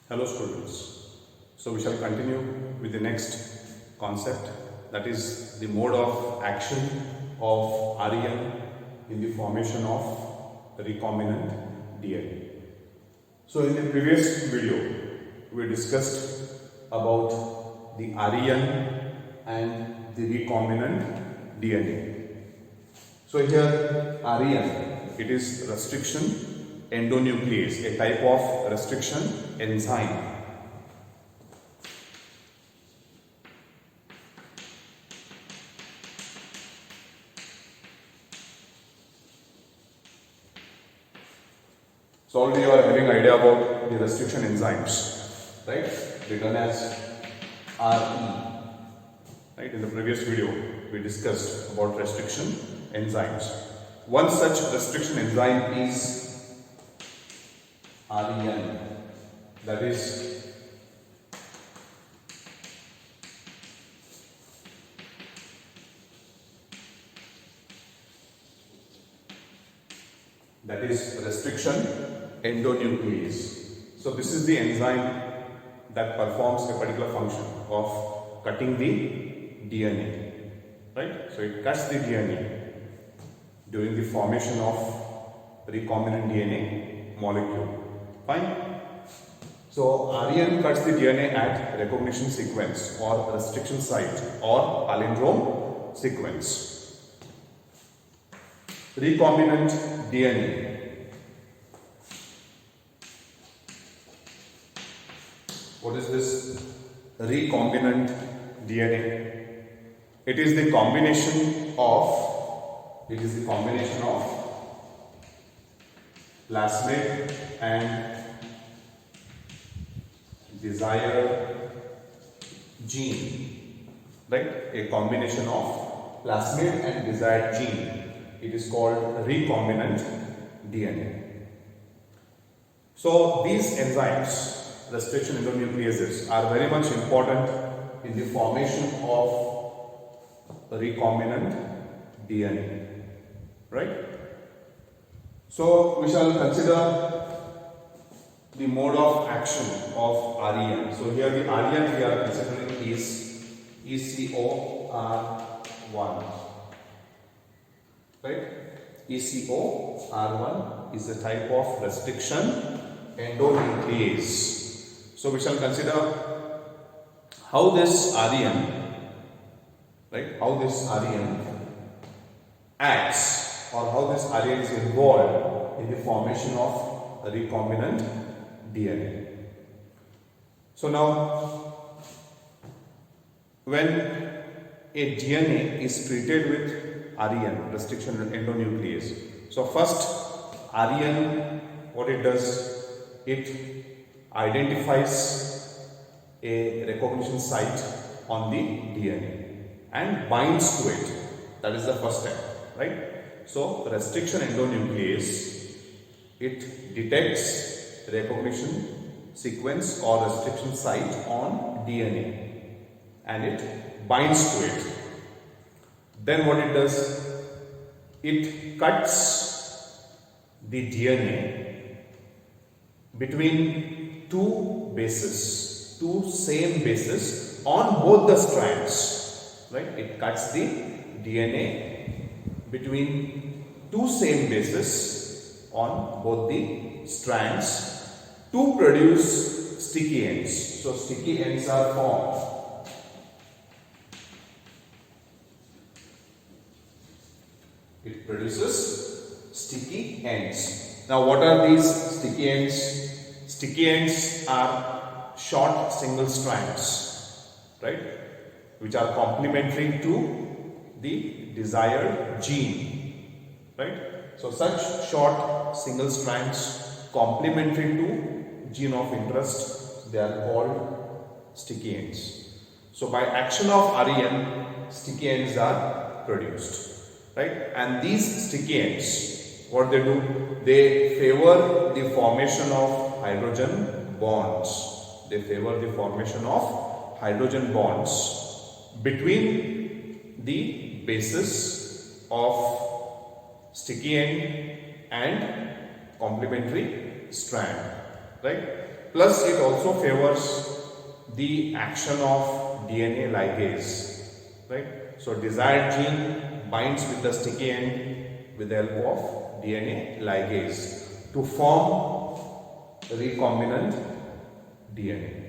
Hello students. So we shall continue with the next concept, that is the mode of action of REN in the formation of recombinant DNA. So in the previous video we discussed about the REN and the recombinant DNA. So here REN, it is restriction endonuclease, a type of restriction enzyme. So already you are having idea about the restriction enzymes, right? Written as RE. Right? In the previous video we discussed about restriction enzymes. One such restriction enzyme is REN, that is restriction endonuclease. So this is the enzyme that performs a particular function of cutting the DNA, right? So it cuts the DNA during the formation of recombinant DNA molecule. Fine. So REN cuts the DNA at recognition sequence or restriction site or palindrome sequence. Recombinant DNA. What is this recombinant DNA? It is the combination of plasmid and desired gene, right? A combination of plasmid and desired gene. It is called recombinant DNA. So these enzymes, restriction endonucleases, are very much important in the formation of recombinant DNA, right? So we shall consider the mode of action of REN. So here the REN we are considering is ECOR1, right? ECOR1 is a type of restriction endonuclease. So we shall consider how this REN, right? How this REN acts, or how this REN is involved in the formation of recombinant DNA. So now, when a DNA is treated with REN, restriction endonuclease, so first REN, what it does, it identifies a recognition site on the DNA and binds to it. That is the first step, right? So restriction endonuclease, it detects recognition sequence or restriction site on DNA and it binds to it. Then what it does, it cuts the DNA between two bases, two same bases on both the strands, right? It cuts the DNA between two same bases on both the strands to produce sticky ends. So sticky ends are formed. It produces sticky ends. Now what are these sticky ends? Sticky ends are short single strands, right, which are complementary to the desired gene, right? So such short single strands complementary to gene of interest, they are called sticky ends. So by action of REN, sticky ends are produced, right? And these sticky ends, what they do, they favor the formation of hydrogen bonds. They favor the formation of hydrogen bonds between the bases of sticky end and complementary strand. right? Plus it also favors the action of DNA ligase, right? So desired gene binds with the sticky end with the help of DNA ligase to form recombinant DNA.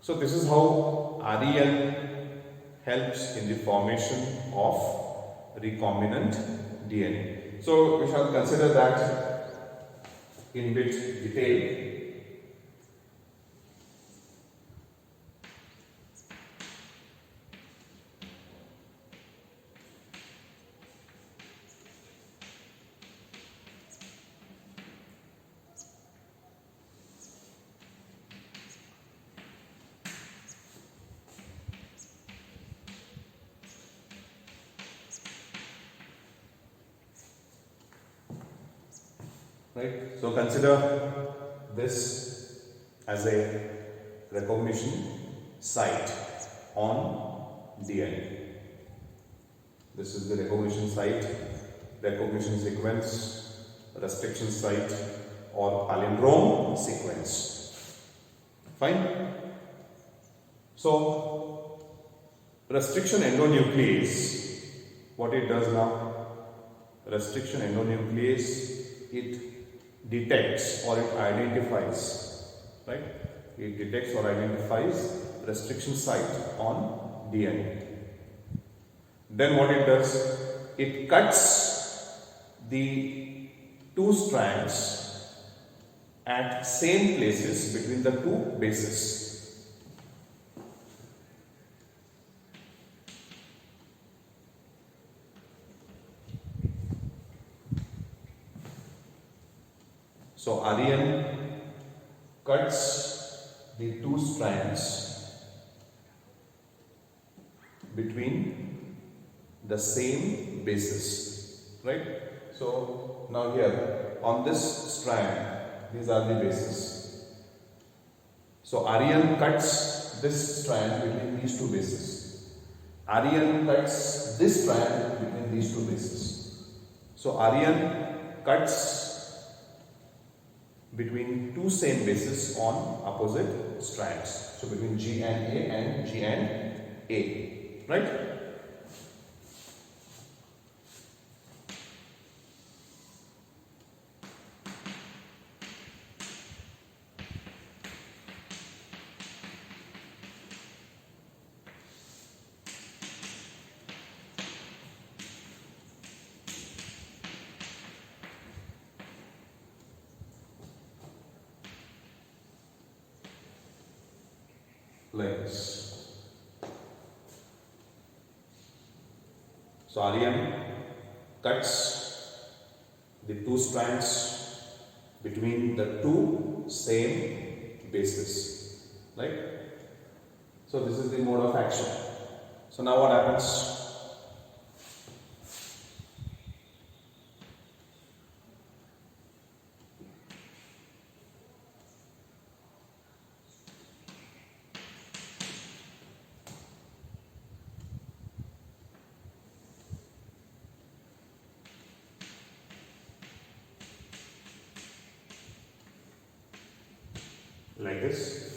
So this is how REN helps in the formation of recombinant DNA. So we shall consider that in bit detail. Right? So consider this as a recognition site on DNA. This is the recognition site, recognition sequence, restriction site, or palindrome sequence. Fine? So, restriction endonuclease, what it does now? Restriction endonuclease, it detects or it identifies, right? It detects or identifies restriction site on DNA. Then what it does? It cuts the two strands at same places between the two bases. So REN cuts the two strands between the same bases, right? So now here on this strand, these are the bases. So REN cuts this strand between these two bases. REN cuts this strand between these two bases. So REN cuts between two same bases on opposite strands. So between G and A and G and A, right? Like this. So REN cuts the two strands between the two same bases, right? So this is the mode of action. So now what happens? Like this.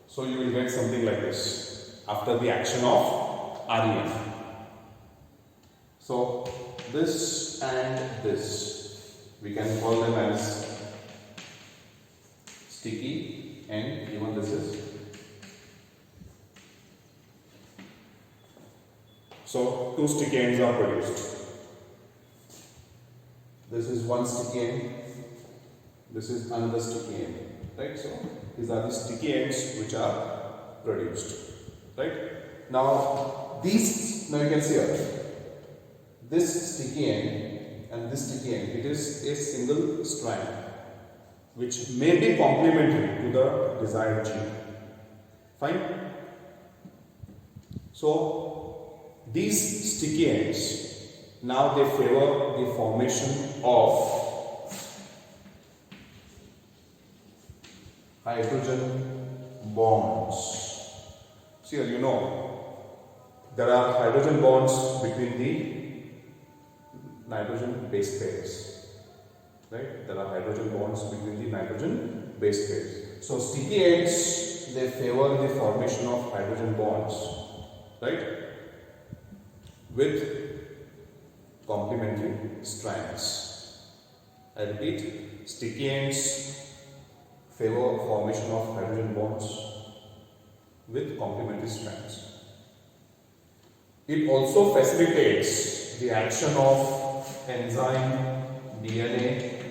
So you will get something like this after the action of REN. So this and this, we can call them as sticky, and even this is. So two sticky ends are produced. This is one sticky end This is another sticky end, right? So these are the sticky ends which are produced, right? Now you can see here, this sticky end and this sticky end, it is a single strand which may be complementary to the desired gene. Fine. So these sticky ends, now they favor the formation of hydrogen bonds. See here, you know, there are hydrogen bonds between the nitrogen base pairs, right? There are hydrogen bonds between the nitrogen base pairs. So sticky ends, they favor the formation of hydrogen bonds, right, with complementary strands. I repeat, sticky ends favor formation of hydrogen bonds with complementary strands. It also facilitates the action of enzyme DNA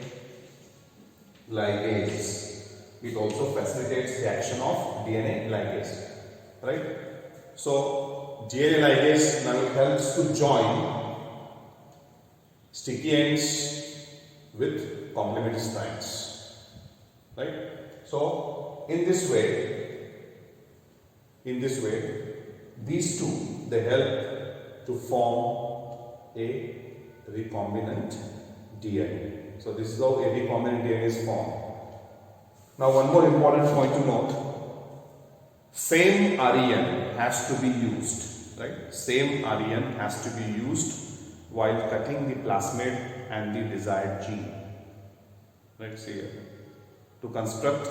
ligase. It also facilitates the action of DNA ligase, right? So DNA ligase now helps to join sticky ends with complementary strands, right? So in this way, these two, they help to form a recombinant DNA. So this is how a recombinant DNA is formed. Now one more important point to note, same REN has to be used, right? Same REN has to be used while cutting the plasmid and the desired gene. Right, see here. To construct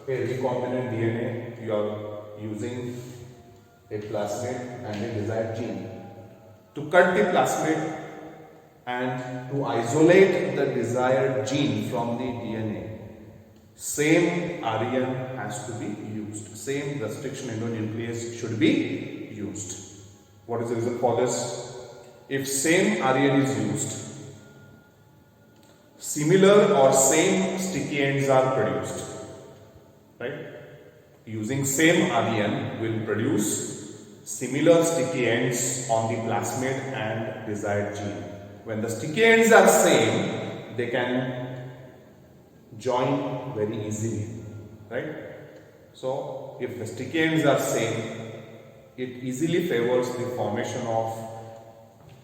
a recombinant DNA, you are using a plasmid and a desired gene. To cut the plasmid and to isolate the desired gene from the DNA, same REN has to be used. Same restriction endonuclease should be used. What is the reason for this? If same REN is used, similar or same sticky ends are produced, right? Using same REN will produce similar sticky ends on the plasmid and desired gene. When the sticky ends are same, they can join very easily, right? So if the sticky ends are same, it easily favors the formation of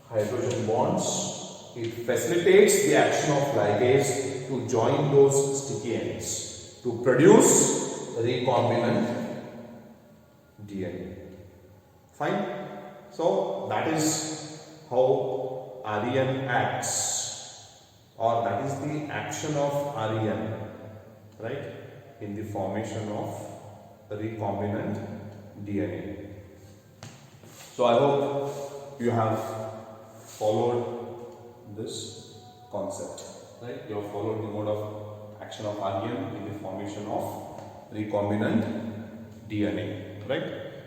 hydrogen bonds. It facilitates the action of ligase to join those sticky ends to produce recombinant DNA. Fine. So that is how REN acts, or that is the action of REN, right, in the formation of recombinant DNA. So I hope you have followed this concept, right? You have followed the mode of action of REN in the formation of recombinant DNA, right?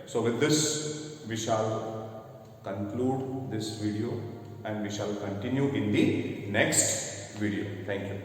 So with this, we shall conclude this video and we shall continue in the next video. Thank you.